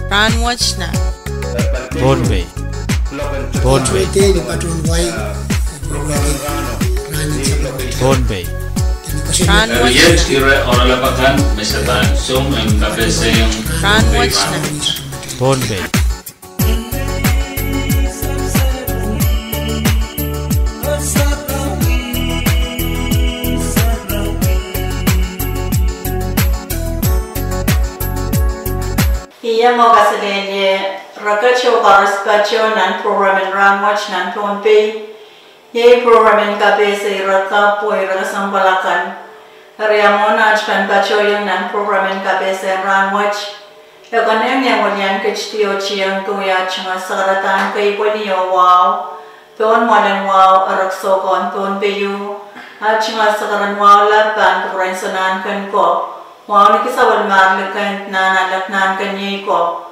Rahnwet na. Broadway. Broadway. Broadway. Rahnwet na. Broadway. Iya mo kasalenye rakacho karspacho nan program in Rahnwet nan tonpe ye program in kabese raka po irasambalakan Ariamona achkan pacho yung nan program in kabese Rahnwet yakaneng yang walyan kechtiyo chiyang tuya chunga saratan kay poniyo wow ton molen wow arakso kon ton peyu chunga sakaran wow lapan kuren sanan kan ko wow nikisawal marlikan nanalaknan kanyay ko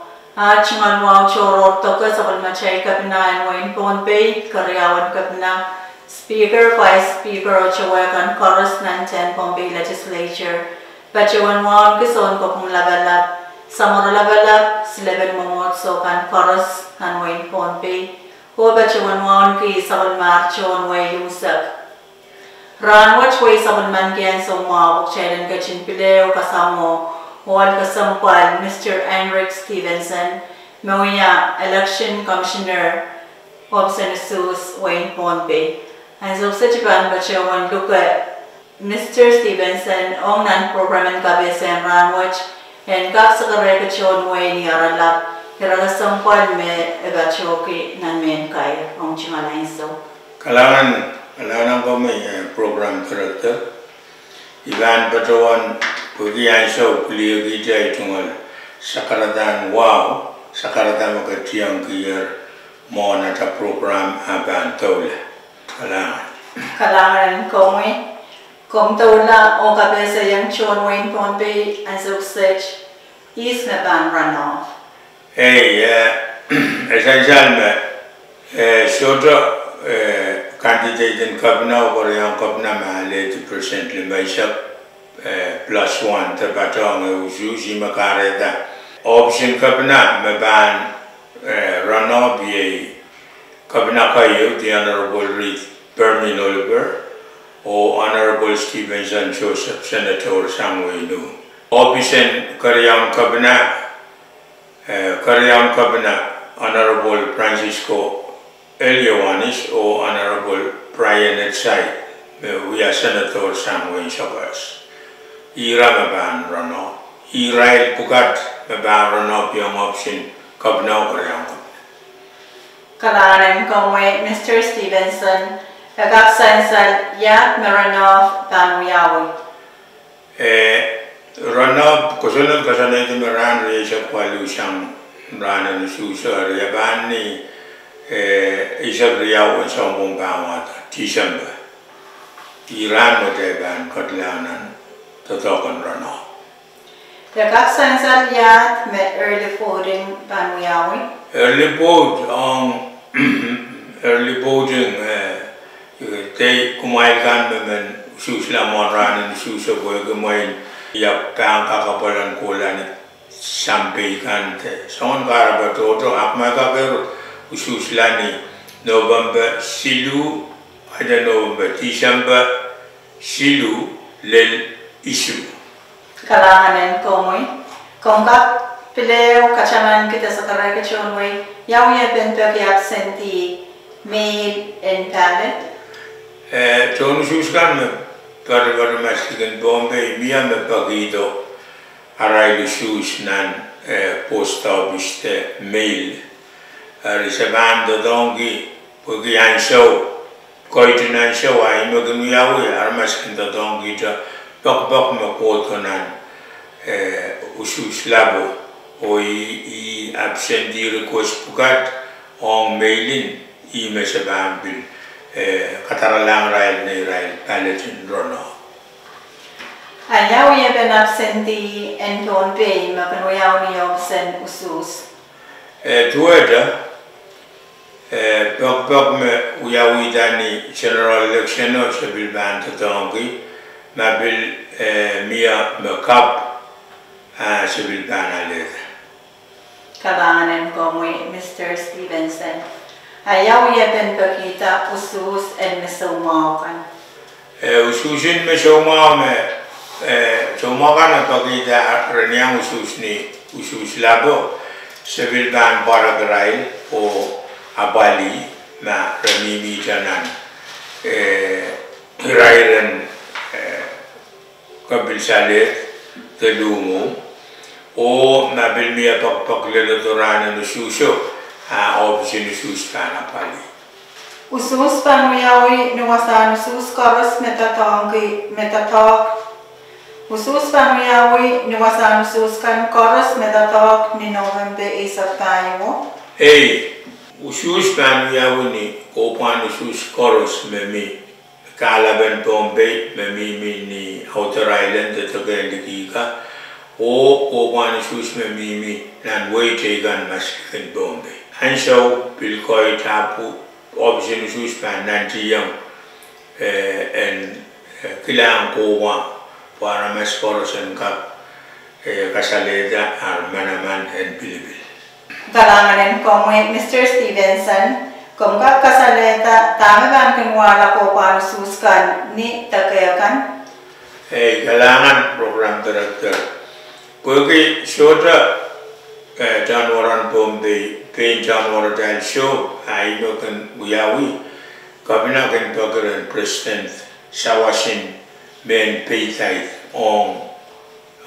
chunga wow choror to ka sawal machay kapina wain ton pe karyawan kapina Speaker, Vice Speaker, Ochawakan, Chorus, Nantan, Bombay Legislature, Bachawan Wan, Kison, Kopum Lavalab, Samora Lavalab, Sleven Momot, Sokan, Chorus, Nanwain Bombay, Ho Bachawan Wan, Ki, Savan Marchon, Way Yusak. Rahnwet Way Savan Mangian, Soma, Chadan Gachin Pileo, Kasamo, Wal Kasampal, Mr. Henrik Stevenson, Moya, Election Commissioner, Hobson Sus, Wayne Bombay. As of such a band, but you want look at Mr. Stevenson, on non program in Kabese and Rahnwet, and Kapsakarekachon way near a lap, here are some point me about Choki, Nanmen Kai, on Chimalanso. Kalangan kami program director, Ivan Patawan, Pugian Show, Kulia Gita Tungal, Sakaradan Wow, Sakaradan Makatiang Kier, Monata program Aban Tola. Kalangan kami, Komtola o kabesa yang Chon Wayne Pompey as of such is na ban runoff. Hey, essential Soto candidate in Kabna or young Kabna man 80% limashap +1 tabatong usually makareda. Option Kabna me ban runoff ye Kabna kayo the Honorable Bernie Oliver or Honorable Stevenson Joseph Senator Samuel Nu. Option Karyan Kabna Honorable Francisco Eliowanis or Honorable Brian Etsai. We are Senator Samuel Shagas. Iramaban runoff. Irail Pukat Maban runoff yung option Kabna Karyan. Kalangan kami, Mr. Stevenson, Agaksansal Yat Runoff Banuyawi. Runoff, kusunod kasanay ito maran reysa kwalusang rana ni Susar, yaban ni isang riyawan sa umong bawat, Tisamba. Iran mo tayo katlanan, totokan runoff. Agaksansal Yat met early voting Banuyawi. Early voting, they kumailkan naman susla monran and susa boy kumain yap pang kakapalan kulan sampai kante. Son karaba toto akma kaber susla ni November silu ada November December silu lel isu. Kalangan kami, kongkap Pileo kacaman kita sekarang kecunway, yang ia bentuk absentee, mail and ballot. John Suskan pada masjid Bombay, Mia me pagido, arai sus nan post office mail, recebando dongi, pergi ansau, kau itu ansau, ay magnuyawi, armaskin dongi itu, bak me kotonan, usus labo. I absentee request pukat on mailing email bil kataralang rail ni rail palatin runoff. Ayaw ya ben absentee and don't pay mapanuyaw ni absent usus. Tuweda bak me uyawi dani general election o sabil ban tatongi mabil mia makap sabil ban aleda. Kalanganin ko mo Mr. Stevenson. Ayaw yapen pakita usus and misaumakan. Ususin misaumaw me saumakan na pakita renyang usus ni usus labo sebilban paragray o abali na remimi janan rairan kabil salit telumu o nabilmiya pagpaklilaturan ng ususo option usus kana pali. Usus panuyawi nuwasan usus karos metatalk. Usus panuyawi nuwasan usus kan karos metatalk ni November isap tayo. Usus panuyawi ni kopan usus karos memi kalaban Bombay memi ni Outer Island tetagandikika o kopan usus memi nan waitegan maskin Bombay. Hansau pilkoi tapu option usus pan nanti yang en kilang kowa para maskorosan kap kasaleda manaman en pilibil. Kalanganin ko mo Mr. Stevenson, kung kasaleda tama ba ang wala ko paano suskan ni takayakan? Kalangan program director. Pagi syota Januaran Bombay Pain Januar dan show ay kan buyawi kabina kan pagaran president sawasin men paytay on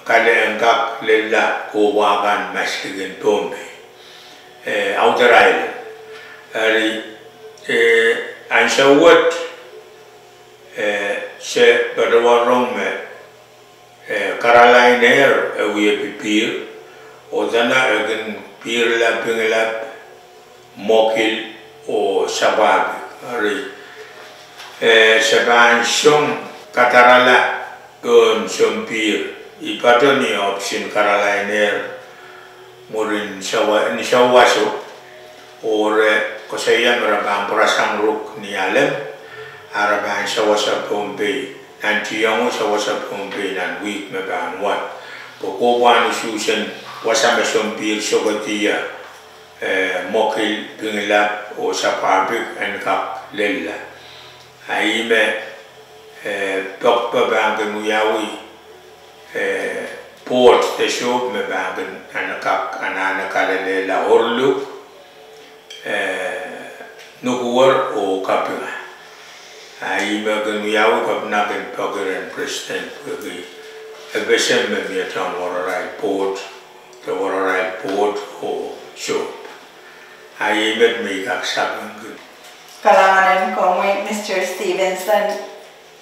kada engkak lela kowagan maskigen Bombay Outer Island ari ansawat se badawarong me Caroline Air we pipir o dana agen pirla pingelap mokil o sabab ari saban sum katarala gon sumpir ipatoni option Carolina murin sawaso ore kosaya merabang perasang ruk ni alam araban sawasa Bombay nanti yang sawasa Bombay nan week meban wat pokoknya susun wasama sumpir sokotia mokil pingilap o sapabik enkak lella aime tokpa bangen muyawi port te shop me bangen anakak anana kalela orlu nukuwar o kapinga aime gen muyawi kapnagen pageren president pagi ebesem me miatan wararai port the wararai port o shop aime me kaksaban Kalanganin ko mo Mr. Stevenson,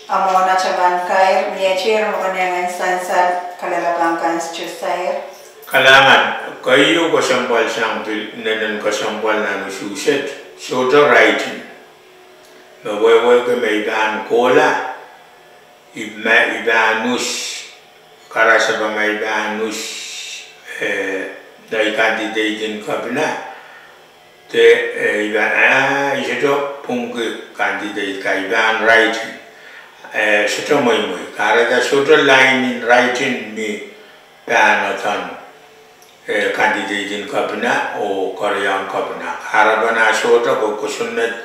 amona chaban kair niachir mo kanyang instansa kalalabangkan chusair. Kalangan kayo ko sampal sang nanan ko sampal na nususet soto writing mawewe ko may iban kola ibanus karasa ba may ibanus dai candidate in kabina te iban ito pungke candidate ka iban writing soto moy karada soto line in writing mi banatan candidate in kabina o Korean kabina harabana soto ko kusunat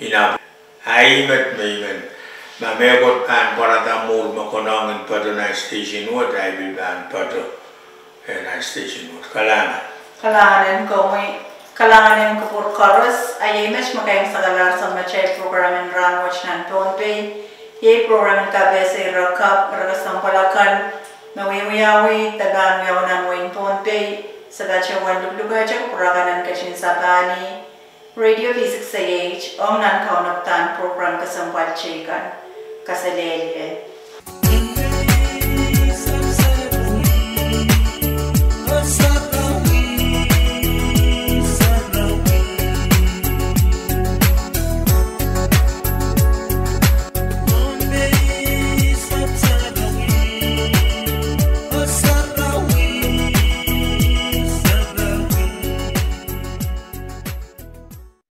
ina aimet meimen ma megot pan parada mul makonong in pada na station what I will ban pada na station what Kalanganin ko mo kalanganin ko por chorus ay image makayang sagalar sa machay program in Rahnwet nan Tonpay ye program ka bese rakap ragasampalakan nawiwiyawi tagan yawanan wain Tonpay sa gacha wan luglugacha kuraganan kashin sabani Radio Physics AH om nan kaunaptan program kasampal chikan kasalelye